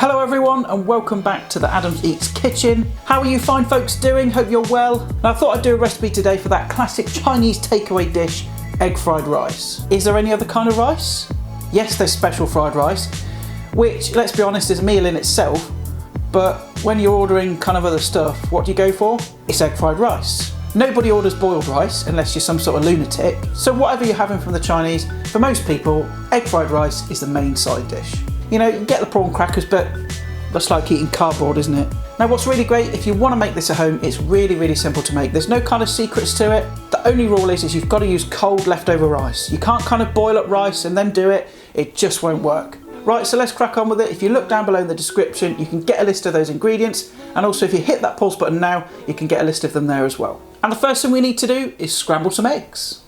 Hello everyone and welcome back to the Adams Eats Kitchen. How are you fine folks doing? Hope you're well. Now I thought I'd do a recipe today for that classic Chinese takeaway dish, egg fried rice. Is there any other kind of rice? Yes, there's special fried rice, which, let's be honest, is a meal in itself, but when you're ordering kind of other stuff, what do you go for? It's egg fried rice. Nobody orders boiled rice unless you're some sort of lunatic, so whatever you're having from the Chinese, for most people, egg fried rice is the main side dish. You know, you get the prawn crackers, but that's like eating cardboard, isn't it? Now what's really great, if you want to make this at home, it's really simple to make. There's no kind of secrets to it. The only rule is you've got to use cold leftover rice. You can't kind of boil up rice and then do it. It just won't work. Right, so let's crack on with it. If you look down below in the description, you can get a list of those ingredients. And also if you hit that pause button now, you can get a list of them there as well. And the first thing we need to do is scramble some eggs.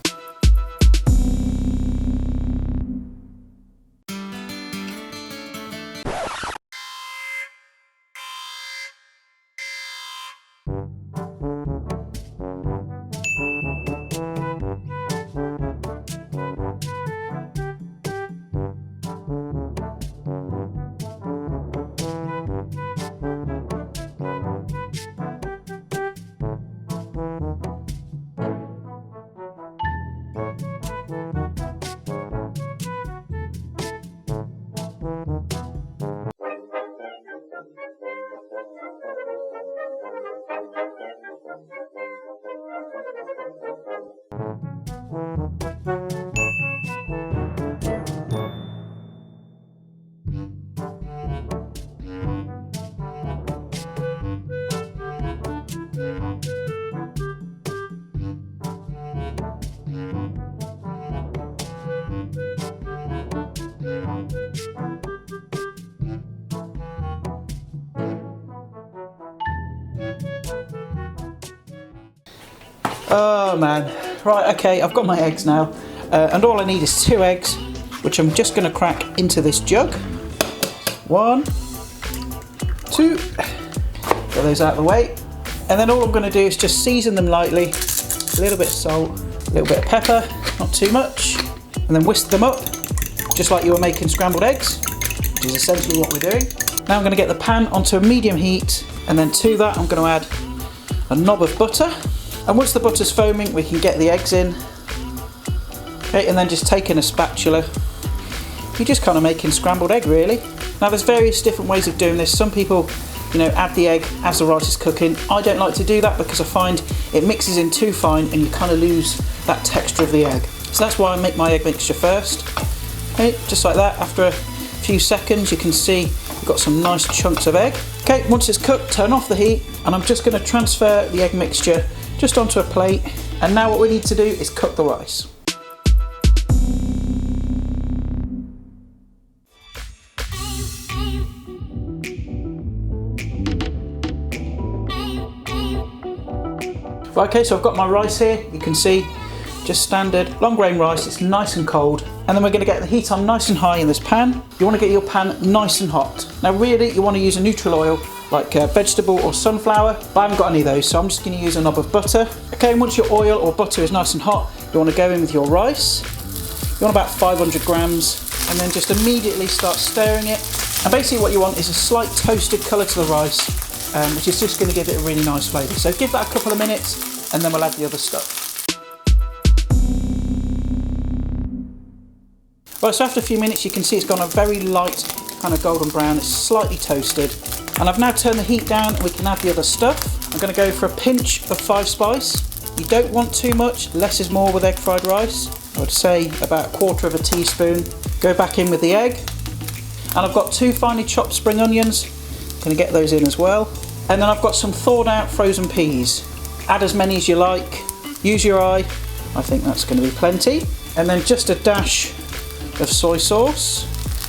Oh man, right, okay, I've got my eggs now, and all I need is 2 eggs, which I'm just going to crack into this jug. 1, 2, get those out of the way, and then all I'm going to do is just season them lightly, a little bit of salt, a little bit of pepper, not too much, and then whisk them up, just like you were making scrambled eggs, which is essentially what we're doing. Now I'm going to get the pan onto a medium heat, and then to that I'm going to add a knob of butter. And once the butter's foaming, we can get the eggs in. Okay, and then just taking a spatula, you're just kind of making scrambled egg really. Now there's various different ways of doing this. Some people, you know, add the egg as the rice is cooking. I don't like to do that because I find it mixes in too fine and you kind of lose that texture of the egg. So that's why I make my egg mixture first. Okay, just like that. After a few seconds, you can see we've got some nice chunks of egg. Okay, once it's cooked, turn off the heat, and I'm just going to transfer the egg mixture just onto a plate, and now what we need to do is cook the rice. Right, okay, so I've got my rice here, you can see, just standard long grain rice, it's nice and cold, and then we're going to get the heat on nice and high in this pan. You want to get your pan nice and hot. Now really, you want to use a neutral oil, like vegetable or sunflower, but I haven't got any of those, so I'm just going to use a knob of butter. Okay, and once your oil or butter is nice and hot, you want to go in with your rice. You want about 500 grams, and then just immediately start stirring it. And basically what you want is a slight toasted colour to the rice, which is just going to give it a really nice flavour. So give that a couple of minutes, and then we'll add the other stuff. Right, so after a few minutes you can see it's gone a very light kind of golden brown, it's slightly toasted. And I've now turned the heat down and we can add the other stuff. I'm going to go for a pinch of 5 spice. You don't want too much, less is more with egg fried rice. I would say about 1/4 teaspoon. Go back in with the egg. And I've got 2 finely chopped spring onions. I'm going to get those in as well. And then I've got some thawed out frozen peas. Add as many as you like. Use your eye. I think that's going to be plenty. And then just a dash of soy sauce.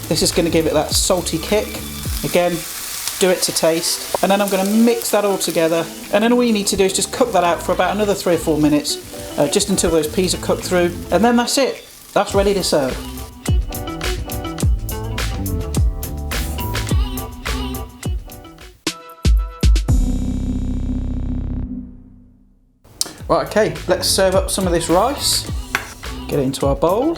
This is going to give it that salty kick. Again, do it to taste. And then I'm going to mix that all together. And then all you need to do is just cook that out for about another 3 or 4 minutes, just until those peas are cooked through. And then that's it. That's ready to serve. Right, okay, let's serve up some of this rice. Get it into our bowl.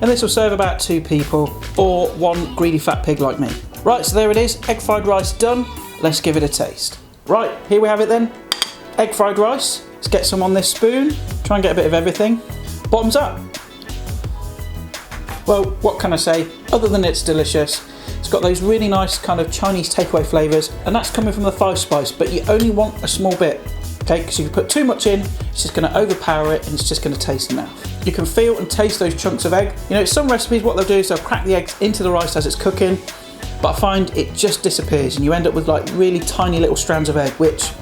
And this will serve about 2 people or 1 greedy fat pig like me. Right, so there it is, egg fried rice done. Let's give it a taste. Right, here we have it then. Egg fried rice. Let's get some on this spoon. Try and get a bit of everything. Bottoms up. Well, what can I say? Other than it's delicious. It's got those really nice kind of Chinese takeaway flavours, and that's coming from the 5 spice, but you only want a small bit, okay? Because if you put too much in, it's just going to overpower it and it's just going to taste in the mouth. You can feel and taste those chunks of egg. You know, some recipes, what they'll do is they'll crack the eggs into the rice as it's cooking, but I find it just disappears and you end up with like really tiny little strands of egg, which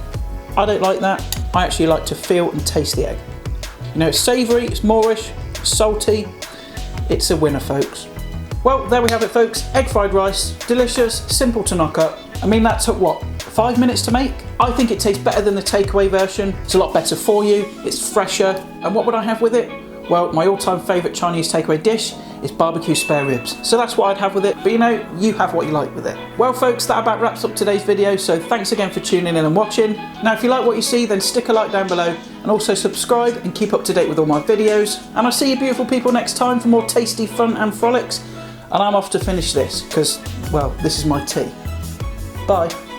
I don't like that. I actually like to feel and taste the egg. You know, it's savoury, it's Moorish, salty. It's a winner, folks. Well, there we have it, folks. Egg fried rice, delicious, simple to knock up. I mean, that took what, 5 minutes to make? I think it tastes better than the takeaway version. It's a lot better for you, it's fresher. And what would I have with it? Well, my all-time favourite Chinese takeaway dish is barbecue spare ribs. So that's what I'd have with it, but you know, you have what you like with it. Well folks, that about wraps up today's video, so thanks again for tuning in and watching. Now if you like what you see, then stick a like down below and also subscribe and keep up to date with all my videos. And I'll see you beautiful people next time for more tasty fun and frolics. And I'm off to finish this, because, well, this is my tea. Bye.